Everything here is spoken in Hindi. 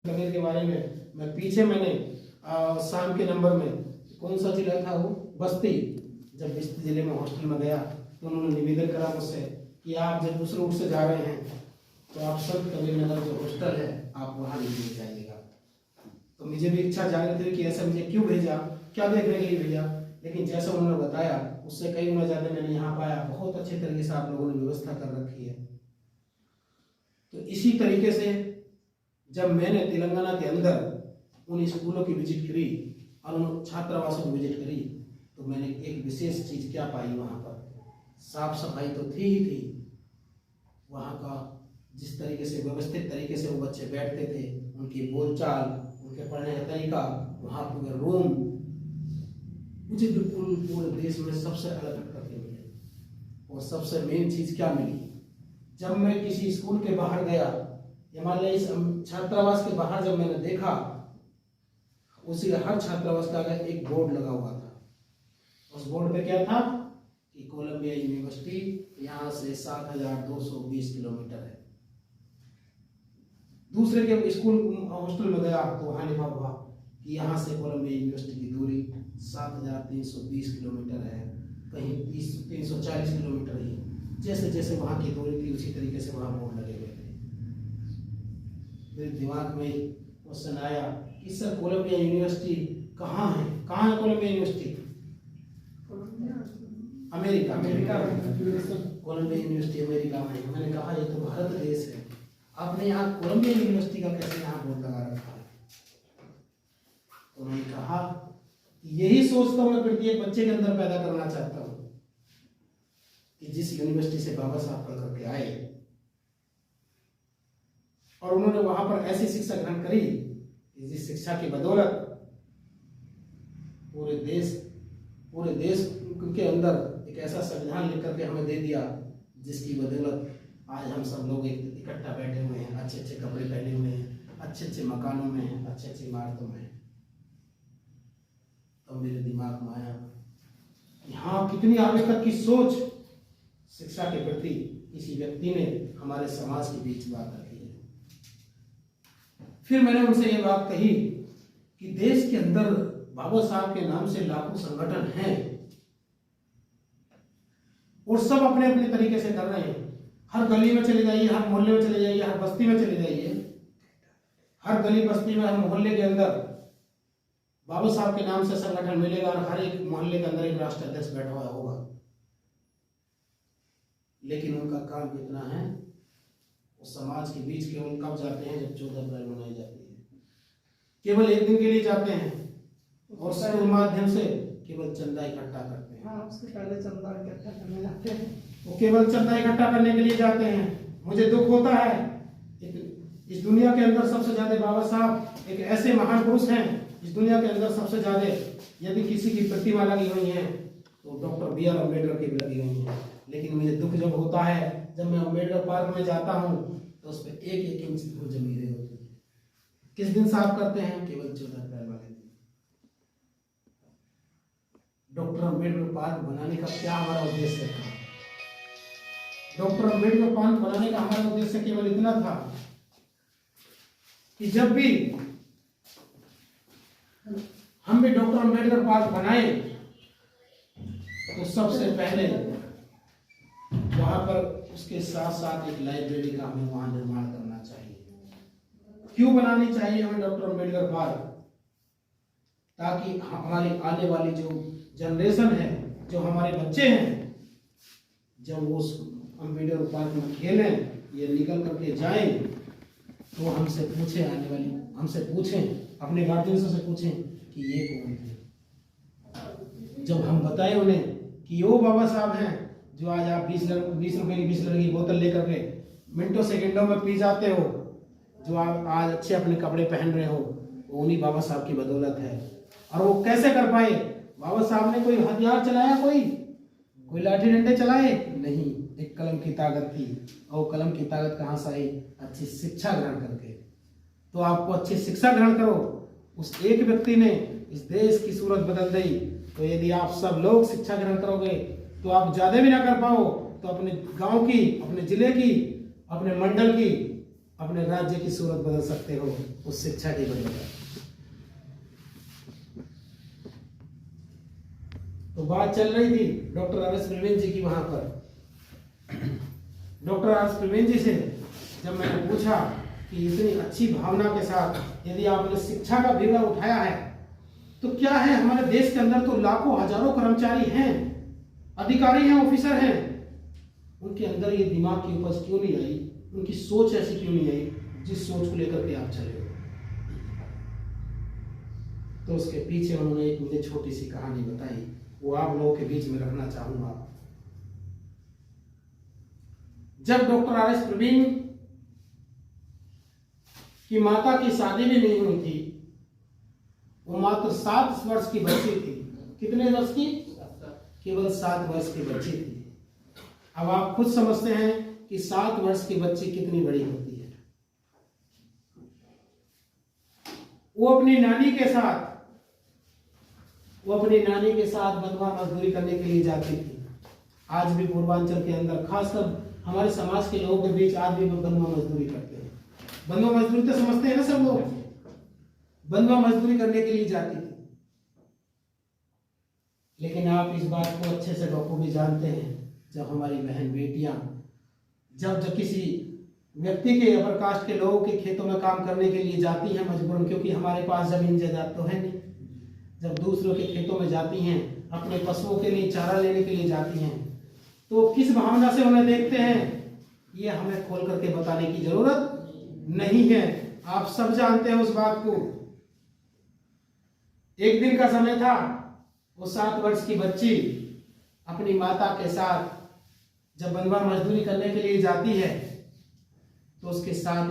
कबीर के बारे में मैं पीछे मैंने शाम के नंबर में कौन सा जिला था वो बस्ती, जब बस्ती जिले में हॉस्टल में गया तो उन्होंने निवेदन करा मुझसे कि आप जब उस रूट से जा रहे हैं तो आप संत कबीर नगर जो हॉस्टल है आप वहाँ लेके जाइएगा। तो मुझे भी इच्छा जागृत हुई कि ऐसा मुझे क्यों भेजा, क्या देखने के लिए भेजा, लेकिन जैसा उन्होंने बताया उससे कई गुना ज्यादा मैंने यहाँ पाया। बहुत अच्छे तरीके से आप लोगों ने व्यवस्था कर रखी है। तो इसी तरीके से जब मैंने तेलंगाना के अंदर उन स्कूलों की विजिट करी और उन छात्रावासों की विजिट करी तो मैंने एक विशेष चीज क्या पाई, वहाँ पर साफ सफाई तो थी ही थी, वहाँ का जिस तरीके से व्यवस्थित तरीके से वो बच्चे बैठते थे, उनकी बोलचाल, उनके पढ़ने का तरीका, वहाँ के रूम मुझे बिल्कुल पूरे देश में सबसे अलग करके मिले। और सबसे मेन चीज क्या मिली, जब मैं किसी स्कूल के बाहर गया या मान लिया इस छात्रावास के बाहर जब मैंने देखा, उसी हर छात्रावास का एक बोर्ड लगा हुआ था। उस बोर्ड पे क्या था कि कोलंबिया यूनिवर्सिटी यहाँ से 7,220 किलोमीटर है। दूसरे के स्कूल हॉस्टल में गया तो वहाँ लिखा हुआ कि यहाँ से कोलंबिया यूनिवर्सिटी की दूरी 7,320 किलोमीटर है, कहीं 340 किलोमीटर ही। जैसे जैसे वहाँ की दूरी थी उसी तरीके से वहाँ बोर्ड लगे हुए थे। मेरे दिमाग में क्वेश्चन आया कि सर कोलंबिया यूनिवर्सिटी कहाँ है, कहाँ है Columbia University? America. Columbia University America में है। मैंने कहा ये तो भारत देश है, आपने यहाँ कोलंबिया यूनिवर्सिटी का कैसे यहाँ बोर्ड लगा रखा है? तो उन्होंने कहा यही सोच तो मैं प्रत्येक बच्चे के अंदर पैदा करना चाहता हूँ कि जिस यूनिवर्सिटी से बाबा साहब पढ़ करके आए और उन्होंने वहां पर ऐसी शिक्षा ग्रहण करी कि जिस शिक्षा की बदौलत पूरे देश के अंदर एक ऐसा संविधान लिख करके हमें दे दिया जिसकी बदौलत आज हम सब लोग इकट्ठा बैठे हुए हैं, अच्छे अच्छे कपड़े पहने हुए हैं, अच्छे अच्छे मकानों में हैं, अच्छे अच्छे इमारतों में हैं। तो मेरे दिमाग में आया यहाँ कितनी आगे तक की सोच शिक्षा के प्रति किसी व्यक्ति ने हमारे समाज के बीच बात रखी है। फिर मैंने उनसे ये बात कही कि देश के अंदर बाबा साहब के नाम से लाखों संगठन हैं और सब अपने अपने तरीके से कर रहे हैं। हर गली में चले जाइए, हर मोहल्ले में चले जाइए, हर बस्ती में चले जाइए, हर गली बस्ती में, हर मोहल्ले के अंदर बाबा साहब के नाम से संगठन मिलेगा और हर एक मोहल्ले के अंदर एक राष्ट्रीय अध्यक्ष बैठा हुआ होगा। लेकिन उनका काम कितना है, वो समाज के बीच केवल कब जाते हैं जब 14 अप्रैल मनाई जाती है, केवल एक दिन के लिए जाते हैं और उसके माध्यम से केवल चंदा इकट्ठा करते हैं। हाँ, उसके पहले चंदा इकट्ठा करने जाते हैं, वो केवल चंदा इकट्ठा करने के लिए जाते हैं। मुझे दुख होता है इस दुनिया के अंदर सबसे ज्यादा बाबा साहब एक ऐसे महान पुरुष हैं, इस दुनिया के अंदर सबसे ज्यादा यदि किसी की प्रतिमा लगी हुई है तो डॉक्टर बी आर अम्बेडकर की भी लगी हुई है। लेकिन मुझे दुख जब होता है जब मैं अम्बेडकर पार्क में जाता हूँ तो उस पर एक एक इंच धूल जमी रही होती है। किस दिन साफ करते हैं? केवल 14 अप्रैल वाले दिन। डॉक्टर अम्बेडकर पार्क बनाने का क्या हमारा उद्देश्य था? डॉक्टर अम्बेडकर पार्क बनाने का हमारा उद्देश्य केवल इतना था कि जब भी हम भी डॉक्टर अम्बेडकर पार्क बनाए तो सबसे पहले वहां पर उसके साथ साथ एक लाइब्रेरी का हमें वहां निर्माण करना चाहिए। क्यों बनानी चाहिए हमें डॉक्टर अम्बेडकर पार्क? ताकि हमारी आने वाली जो जनरेशन है, जो हमारे बच्चे हैं, जब वो अम्बेडकर पार्क में खेलें या निकल करके जाएं तो हमसे पूछें अपने गार्जियन से पूछें कि ये कौन है। जब हम बताएं उन्हें कि वो बाबा साहब हैं जो आज आप 20 रुपए की 20 रुपए की बोतल लेकर के मिनटों सेकंडों में पी जाते हो, जो आप आज अच्छे अपने कपड़े पहन रहे हो, वो उन्हीं बाबा साहब की बदौलत है। और वो कैसे कर पाए? बाबा साहब ने कोई हथियार चलाया, कोई लाठी डंडे चलाए? नहीं, एक कलम की ताकत थी। और कलम की ताकत कहाँ से आई? अच्छी शिक्षा ग्रहण करके। तो आपको अच्छी शिक्षा ग्रहण करो, उस एक व्यक्ति ने इस देश की सूरत बदल दी। तो यदि आप सब लोग शिक्षा ग्रहण करोगे तो आप ज्यादा भी ना कर पाओ तो अपने गांव की, अपने जिले की, अपने मंडल की अपने राज्य की सूरत बदल सकते हो उस शिक्षा की वजह से। तो बात चल रही थी डॉक्टर आर एस प्रवीण जी की वहां पर। डॉक्टर आर एस प्रवीण जी से जब मैंने पूछा कि इतनी अच्छी भावना के साथ यदि आपने शिक्षा का बीड़ा उठाया है तो क्या है, हमारे देश के अंदर तो लाखों हजारों कर्मचारी हैं, अधिकारी हैं, ऑफिसर हैं, उनके अंदर ये दिमाग की उपज क्यों नहीं आई, उनकी सोच ऐसी क्यों नहीं आई जिस सोच को लेकर के आप चले हो। तो उसके पीछे उन्होंने एक मुझे छोटी सी कहानी बताई, वो आप लोगों के बीच में रखना चाहूंगा। जब डॉक्टर आर एस प्रवीण की माता की शादी भी नहीं हुई थी, वो मात्र 7 वर्ष की बच्ची थी। कितने वर्ष की? केवल 7 वर्ष की बच्ची थी। अब आप खुद समझते हैं कि 7 वर्ष की बच्ची कितनी बड़ी होती है। वो अपनी नानी के साथ बंधुआ मजदूरी करने के लिए जाती थी। आज भी पूर्वांचल के अंदर, खासकर हमारे समाज के लोगों के बीच आज भी बंधुआ मजदूरी करते हैं। बंधुआ मजदूरी तो समझते हैं ना सब लोग, बंधुआ मजदूरी करने के लिए जाती थी। लेकिन आप इस बात को अच्छे से बखूबी जानते हैं, जब हमारी बहन बेटियां जब किसी व्यक्ति के अपर कास्ट के लोगों के खेतों में काम करने के लिए जाती हैं मजबूरन, क्योंकि हमारे पास जमीन जायदाद तो है नहीं, जब दूसरों के खेतों में जाती हैं, अपने पशुओं के लिए चारा लेने के लिए जाती हैं, तो किस भावना से उन्हें देखते हैं, ये हमें खोल करके बताने की जरूरत नहीं है। आप सब जानते हैं उस बात को। एक दिन का समय था, वो 7 वर्ष की बच्ची अपनी माता के साथ जब बंधुआ मजदूरी करने के लिए जाती है तो उसके साथ